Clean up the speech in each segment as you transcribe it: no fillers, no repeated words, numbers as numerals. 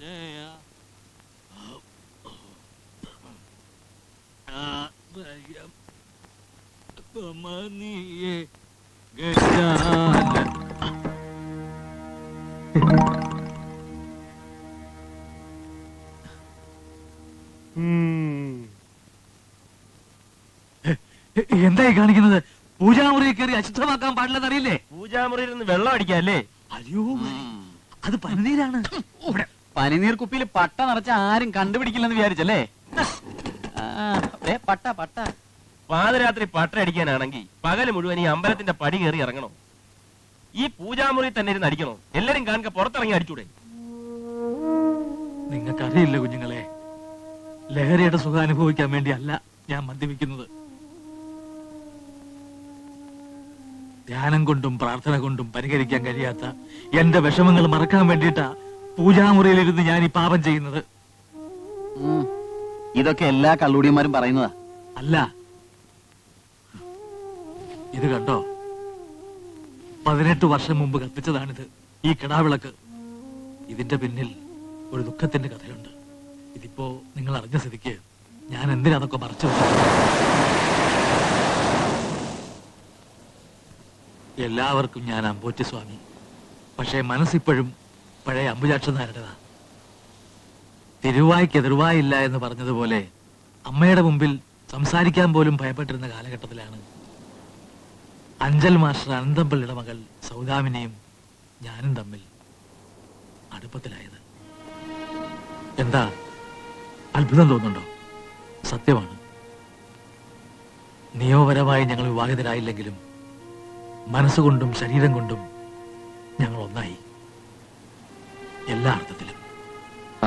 ജയ മനിയേ ഗജാന. എന്തായി കാണിക്കുന്നത്? പൂജാമുറിയിൽ കയറി അശുദ്ധമാക്കാൻ പാടില്ലെന്ന് അറിയില്ലേ? പൂജാമുറിയിൽ നിന്ന് വെള്ളം അടിക്കാല്ലേ? അയ്യോ, അത് പനിനീരാണ്. പനിനീർ കുപ്പിയിൽ പട്ട നിറച്ച ആരും കണ്ടുപിടിക്കില്ലെന്ന് വിചാരിച്ചല്ലേ? പട്ട പട്ട. പാതിരാത്രി പട്ട അടിക്കാനാണെങ്കിൽ പകല് മുഴുവൻ ഈ അമ്പലത്തിന്റെ പടി കയറി ഇറങ്ങണോ? ഈ പൂജാമുറി തന്നെ ഇരുന്ന് അടിക്കണോ? എല്ലാരും കാണുക പുറത്തിറങ്ങി അടിച്ചൂടെ? നിങ്ങൾക്കറിയില്ല കുഞ്ഞുങ്ങളെ, ലഹരിയുടെ സുഖം അനുഭവിക്കാൻ വേണ്ടിയല്ല ഞാൻ മദ്യപിക്കുന്നത്. ധ്യാനം കൊണ്ടും പ്രാർത്ഥന കൊണ്ടും പരിഹരിക്കാൻ കഴിയാത്ത എന്റെ വിഷമങ്ങൾ മറക്കാൻ വേണ്ടിയിട്ടാ പൂജാമുറിയിലിരുന്ന് ഞാൻ ഈ പാപം ചെയ്യുന്നത്. ഇതൊക്കെ എല്ലാ കള്ളൂടിയന്മാരും പറയുന്നതാ. അല്ല, ഇത് കണ്ടോ, 18 വർഷം മുമ്പ് കത്തിച്ചതാണിത്, ഈ കിടാവിളക്ക്. ഇതിന്റെ പിന്നിൽ ഒരു ദുഃഖത്തിന്റെ കഥയുണ്ട്. ഇതിപ്പോ നിങ്ങൾ അറിഞ്ഞ സ്ഥിതിക്ക് ഞാൻ എന്തിനാ അതൊക്കെ മറച്ചു വെച്ചത്? എല്ലാവർക്കും ഞാൻ അമ്പോറ്റി സ്വാമി, പക്ഷേ മനസ്സിപ്പോഴും പഴയ അമ്പുജാക്ഷനാരുടേതാ. തിരുവായ്ക്ക് എതിർവായില്ല എന്ന് പറഞ്ഞതുപോലെ അമ്മയുടെ മുമ്പിൽ സംസാരിക്കാൻ പോലും ഭയപ്പെട്ടിരുന്ന കാലഘട്ടത്തിലാണ് അഞ്ചൽ മാസ്റ്റർ അനന്തംപിള്ളിയുടെ മകൾ സൗദാമിനിയും ഞാനും തമ്മിൽ അടുപ്പത്തിലായത്. എന്താ അത്ഭുതം തോന്നുന്നുണ്ടോ? സത്യമാണ്. നിയമപരമായി ഞങ്ങൾ വിവാഹിതരായില്ലെങ്കിലും മനസ്സുകൊണ്ടും ശരീരം കൊണ്ടും ഞങ്ങൾ ഒന്നായി, എല്ലാ അർത്ഥത്തിലും.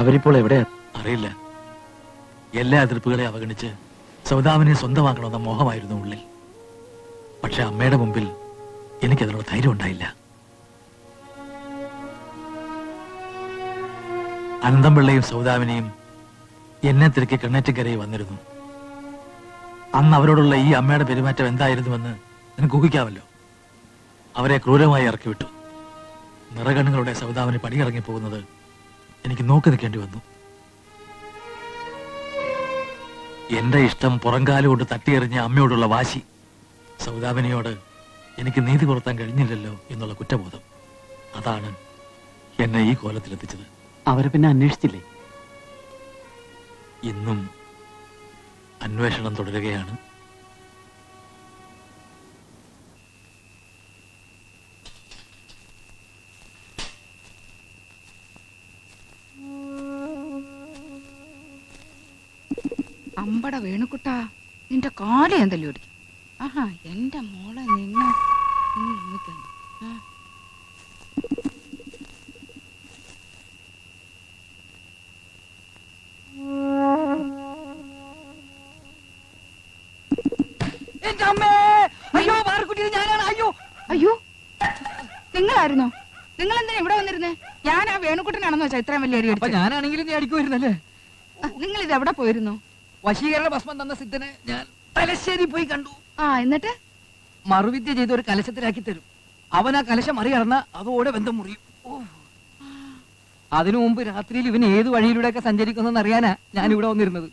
അവരിപ്പോൾ എവിടെയാ? അറിയില്ല. എല്ലാ എതിർപ്പുകളെ അവഗണിച്ച് സൗദാമിനെ സ്വന്തമാക്കണമെന്ന മോഹമായിരുന്നു ഉള്ളിൽ. പക്ഷെ അമ്മയുടെ മുമ്പിൽ എനിക്കതിനുള്ള ധൈര്യം ഉണ്ടായില്ല. അനന്തംപിള്ളയും സൗദാമിനെയും എന്നെ തിരക്കി കണ്ണേറ്റക്കരയിൽ വന്നിരുന്നു. അന്ന് അവരോടുള്ള ഈ അമ്മയുടെ പെരുമാറ്റം എന്തായിരുന്നുവെന്ന് നിനക്ക് ഊഹിക്കാമല്ലോ. അവരെ ക്രൂരമായി ഇറക്കി വിട്ടു. നിറകണ്ണുകളുടെ സൗദാമിന് പടിയിറങ്ങി പോകുന്നത് എനിക്ക് നോക്കി നിൽക്കേണ്ടി വന്നു. എന്റെ ഇഷ്ടം പുറംകാലുകൊണ്ട് തട്ടിയെറിഞ്ഞ അമ്മയോടുള്ള വാശി, സൗദാമിനിയോട് എനിക്ക് നീതി പുലർത്താൻ കഴിഞ്ഞില്ലല്ലോ എന്നുള്ള കുറ്റബോധം, അതാണ് എന്നെ ഈ കോലത്തിലെത്തിച്ചത്. അവരെ പിന്നെ അന്വേഷിച്ചില്ലേ? ഇന്നും അന്വേഷണം തുടരുകയാണ്. അമ്പട വേണുക്കുട്ടാ, നിന്റെ കാലം എന്തല്ലോ ഓടിക്കും. ആഹാ, എന്റെ മോളെ നിന്ന് അയ്യോ, നിങ്ങളായിരുന്നോ? നിങ്ങൾ എന്തിനാ ഇവിടെ വന്നിരുന്നേ? ഞാൻ ആ വേണുക്കുട്ടനാണെന്ന് വെച്ചാ ഇത്രയും വലിയ അടി അടിച്ചത്? ഞാനാണെങ്കിലും നീ അടിക്കുമായിരുന്നല്ലേ? നിങ്ങൾ ഇത് എവിടെ പോയിരുന്നു? വശീകരണ ഭസ്മം തന്ന സിദ്ധനെ ഞാൻ തലശ്ശേരി പോയി കണ്ടു. എന്നിട്ട് മറുവിദ്യ ചെയ്ത് ഒരു കലശത്തിലാക്കി തരും. അവൻ ആ കലശം മറികടന്ന അതോടെ ബന്ധം മുറിയും. അതിനു മുമ്പ് രാത്രിയിൽ ഇവൻ ഏത് വഴിയിലൂടെയൊക്കെ സഞ്ചരിക്കുന്നെന്ന് അറിയാനാ ഞാൻ ഇവിടെ വന്നിരുന്നത്.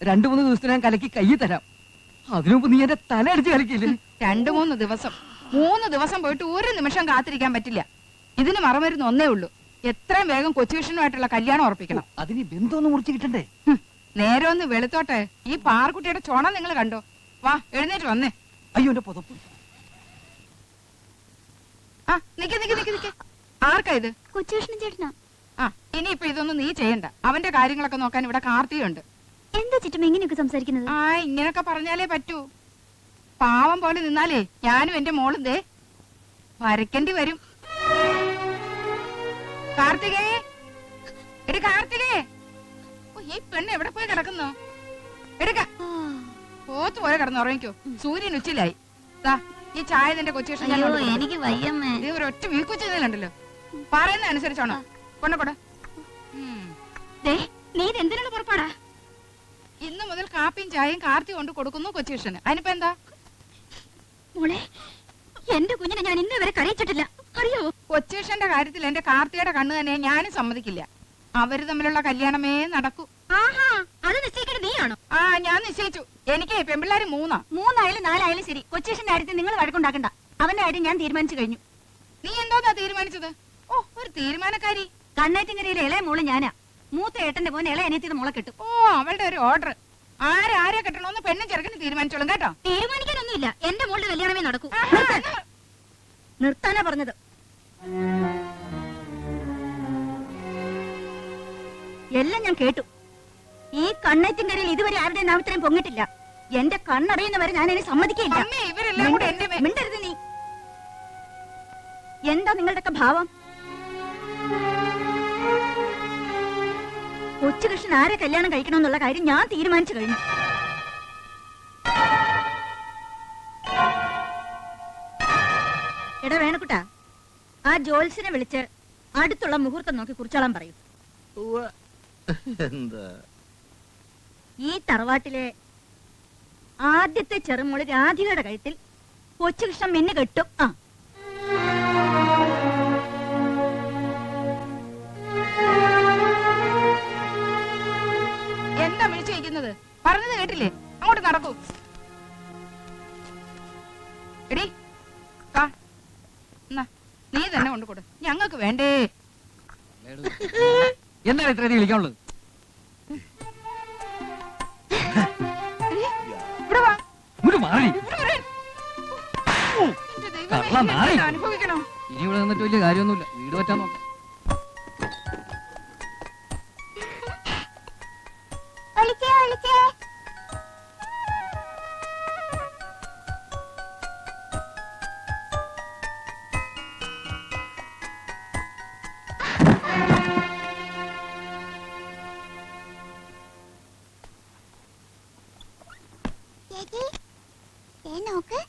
2-3 ദിവസത്തിന് ഞാൻ കലക്കി കൈ തരാം. അതിനു മുമ്പ് നീ എന്റെ തല അടിച്ച് കളിക്കില്ലേ? 2-3 ദിവസം 3 ദിവസം പോയിട്ട് ഒരു നിമിഷം കാത്തിരിക്കാൻ പറ്റില്ല. ഇതിന് മറമരുന്ന് ഒന്നേ ഉള്ളൂ, എത്രയും വേഗം കൊച്ചുവിഷനുമായിട്ടുള്ള കല്യാണം ഉറപ്പിക്കണം. അതിന് ബന്ധമൊന്നും മുറിച്ച് കിട്ടണ്ടേ? നേരെ ഒന്ന് വെളുത്തോട്ടെ. ഈ പാർക്കുട്ടിയുടെ ചോണ നിങ്ങൾ കണ്ടോ? വാ, എഴുന്നേറ്റ് വന്നേ. അയ്യോ, എന്റെ പുതപ്പ്. നിക്ക്. ആർക്കാ ഇത്? കൊച്ചുവിഷ്ണു ചേട്ടനാ. ഇനിയിപ്പൊ ഇതൊന്നും നീ ചെയ്യണ്ട. അവന്റെ കാര്യങ്ങളൊക്കെ നോക്കാൻ ഇവിടെ കാർത്തിയുണ്ട്. എന്താ ചുറ്റും എങ്ങനെയൊക്കെ സംസാരിക്കുന്നത്? ഇങ്ങനൊക്കെ പറഞ്ഞാലേ പറ്റൂ. പാവം പോലെ നിന്നാലേ ഞാനും എന്റെ മോളും ദേ വരയ്ക്കേണ്ടി വരും. കാർത്തികേ, എടി കാർത്തികേ, ഈ പെണ്ണ് എവിടെ പോയി കിടക്കുന്നോ? എടുക്ക, പോത്ത് പോലെ കിടന്നുറങ്ങിക്കോ. സൂര്യൻ ഉച്ചിലായി. ഈ ചായ നിന്റെ കൊച്ചുവിഷ്ണു എനിക്ക് വയ്യമ്മേ. ഇത് ഒരൊറ്റ വീക്കൊച്ചല്ലോ. പറയുന്ന അനുസരിച്ചാണോ? കൊണ്ടപ്പോടെ. നീ എന്തിനാണ് പുറപ്പാടാ? ഇന്ന് മുതൽ കാപ്പിയും ചായയും കാർത്തി കൊണ്ട് കൊടുക്കുന്നു കൊച്ചുവിഷ്ണന്. അതിനിപ്പോ എന്താ? മോളെ, എന്റെ കുഞ്ഞിനെ ഞാൻ ഇന്ന് വരെ കരയിച്ചിട്ടില്ല, അറിയോ? കൊച്ചുവിഷ്ണന്റെ കാര്യത്തിൽ എന്റെ കാർത്തിയുടെ കണ്ണ് തന്നെ ഞാനും സമ്മതിക്കില്ല. അവര് തമ്മിലുള്ള കല്യാണമേ നടക്കൂ. ആഹാ, അത് നിശ്ചയിക്കേണ്ടത് നീയാണോ? ആ ഞാൻ നിശ്ചയിച്ചു. എനിക്ക് പെൺപിള്ളേര് 3. 3 4 ശരി. കൊച്ചേഷന്റെ കാര്യത്തിൽ നിങ്ങൾ വഴക്കുണ്ടാക്കണ്ട. അവന്റെ കാര്യം ഞാൻ തീരുമാനിച്ചു കഴിഞ്ഞു. നീ എന്തോന്നാ തീരുമാനിച്ചത്? ഓ, ഒരു തീരുമാനക്കാരി. കണ്ണേറ്റിങ്ങരയിലെ ഇളയ മോള് ഞാനാ. മൂത്ത ഏട്ടന്റെ മോൻ ഇളയ അനിയത്തിയുടെ മോളെ കെട്ടും. ഓ, അവളുടെ ഒരു ഓർഡർ. ആരെ കെട്ടണമെന്ന് പെണ്ണും ചെറുക്കനും തീരുമാനിച്ചോളും കേട്ടോ. തീരുമാനിക്കാനൊന്നുമില്ല. എന്റെ മോളുടെ കല്യാണമേ നടക്കൂ. ആഹാ, നിർത്താനാ പറഞ്ഞത്. എല്ലാം ഞാൻ കേട്ടു. ഈ കണ്ണേറ്റിങ്ങരയിൽ ഇതുവരെ ആരുടെ നാമത്തിനും പൊങ്ങിട്ടില്ല. എന്റെ കണ്ണറിയുന്നവരെ ഞാൻ അതിനെ സമ്മതിക്കില്ല. അമ്മേ, ഇവരെല്ലാം കൂടെ എന്റെ മേ- മിണ്ടരുത് നീ. എന്താ നിങ്ങളുടെയൊക്കെ ഭാവം? കൊച്ചുകൃഷ്ണൻ ആരെ കല്യാണം കഴിക്കണമെന്നുള്ള കാര്യം ഞാൻ തീരുമാനിച്ചു കഴിഞ്ഞു. എടാ വേണക്കുട്ടാ, ആ ജോത്സ്യനെ വിളിച്ച് അടുത്തുള്ള മുഹൂർത്തം നോക്കി കുറിച്ചോളാൻ പറയും. എന്താ ഈ തറവാട്ടിലെ ആദ്യത്തെ ചെറുമോള് രാധികയുടെ കഴുത്തിൽ കൊച്ചുകൃഷ്ണൻ മിന്നു കെട്ടും. ആ എന്താ വിളിച്ചു വയ്ക്കുന്നത്? പറഞ്ഞത് കേട്ടില്ലേ? അങ്ങോട്ട് നടക്കൂ. എടി കാ, എന്നാ, നീ തന്നെ കൊണ്ടു കൊടു. ഞങ്ങൾക്ക് വേണ്ടേ. എന്താണ് ഇത്ര വിളിക്കാനുള്ളത്? ഇവിടെ വാ. ഇങ്ങോട്ട് മാറി. ഇവിടെ വരാൻ. എന്റെ ദൈവമേ, കള്ള നായ. ഇതെല്ലാം അനുഭവിക്കണോ? ഇനി ഇവിടെ നിന്നിട്ട് വലിയ കാര്യമൊന്നുമില്ല. വീട് പറ്റാൻ നോക്കാം. നോക്ക്,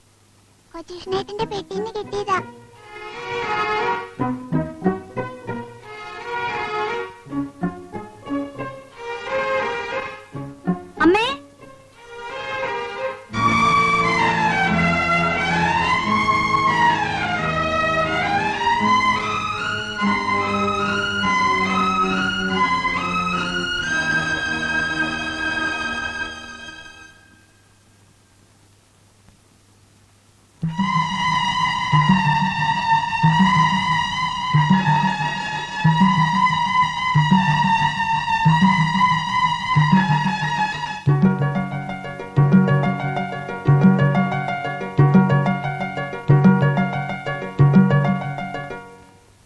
കൊച്ചുകൃഷ്ണേട്ടന്റെ പെട്ടിന്ന് കിട്ടിയതാ. അമ്മേ,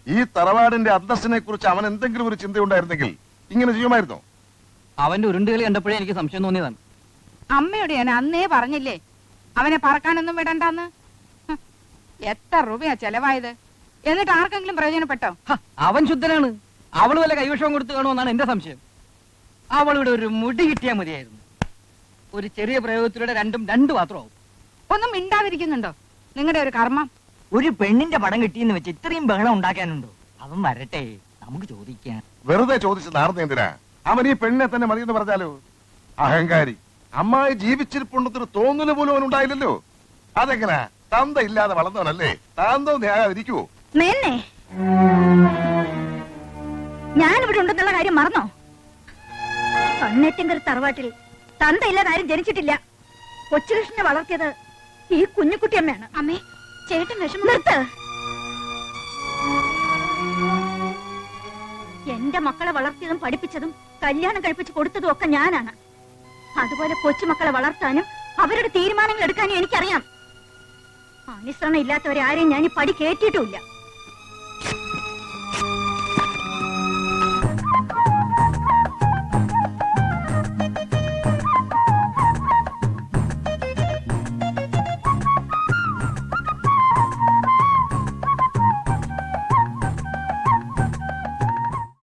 ഈ തറവാടിന്റെ അന്തസ്സിനെ കുറിച്ച് അവൻ എന്തെങ്കിലും ഒരു ചിന്തയുണ്ടായിരുന്നെങ്കിൽ ഇങ്ങനെ ചെയ്യുമായിരുന്നോ? അവന്റെ ഉരുണ്ടുകളി കണ്ടപ്പോഴേ എനിക്ക് സംശയം തോന്നിയതാണ്. അമ്മയോട് ഞാൻ അന്നേ പറഞ്ഞില്ലേ അവനെ പറക്കാനൊന്നും വിടണ്ടെന്ന്. ഹ്, എത്ര രൂപയാ ചെലവായത്? എന്നിട്ട് ആർക്കെങ്കിലും പ്രയോജനപ്പെട്ടോ? ഹ, അവൻ ശുദ്ധനാണ്. അവള് വല്ല കൈവശവും കൊടുത്തു കാണുമെന്നാണ് എന്റെ സംശയം. അവളിവിടെ ഒരു മുടി കിട്ടിയാൽ മതിയായിരുന്നു. ഒരു ചെറിയ പ്രയോഗത്തിലൂടെ രണ്ടും രണ്ട് പാത്രമാവും. ഒന്നും മിണ്ടാതിരിക്കുന്നുണ്ടോ? നിങ്ങളുടെ ഒരു കർമ്മം. ഒരു പെണ്ണിന്റെ പടം കിട്ടിയെന്ന് വെച്ച് ഇത്രയും ബഹളം ഉണ്ടാക്കാനുണ്ടോ? അവൻ വരട്ടെ, നമുക്ക് ചോദിക്കാം. വെറുതെ ചോദിച്ച് നാർന്ന എന്തിനാ? അവൻ ഈ പെണ്ണിനെ തന്നെ മതിയെന്ന് പറഞ്ഞാലോ? അഹങ്കാരി. അമ്മായി ജീവിച്ചിരിപ്പുണ്ടെന്ന് തോന്നല് പോലും അവൻ ഉണ്ടായില്ലല്ലോ. അതെങ്ങനാ? തന്ത ഇല്ലാതെ വളർന്നവനല്ലേ? താന്തോ ന്യായാതിരിക്കുവോ? മേന്നെ, ഞാനിവിടെ ഉണ്ടെന്നുള്ള കാര്യം മറന്നോ? കണ്ണേറ്റിങ്കർ തറവാട്ടിൽ തന്തയില്ലാതെ ആരും ജനിച്ചിട്ടില്ല. കൊച്ചുകൃഷ്ണനെ വളർത്തിയത് ഈ കുഞ്ഞുകുട്ടിയമ്മയാണ്. അമ്മേ, ചേട്ടൻ വിഷമം. നിർത്ത്. എന്റെ മക്കളെ വളർത്തിയതും പഠിപ്പിച്ചതും കല്യാണം കഴിപ്പിച്ച് കൊടുത്തതും ഒക്കെ ഞാനാണ്. അതുപോലെ കൊച്ചുമക്കളെ വളർത്താനും അവരുടെ തീരുമാനങ്ങൾ എടുക്കാനും എനിക്കറിയാം. അനുസരണ ഇല്ലാത്തവരെ ആരെയും ഞാൻ ഈ പടി കേട്ടിട്ടുമില്ല.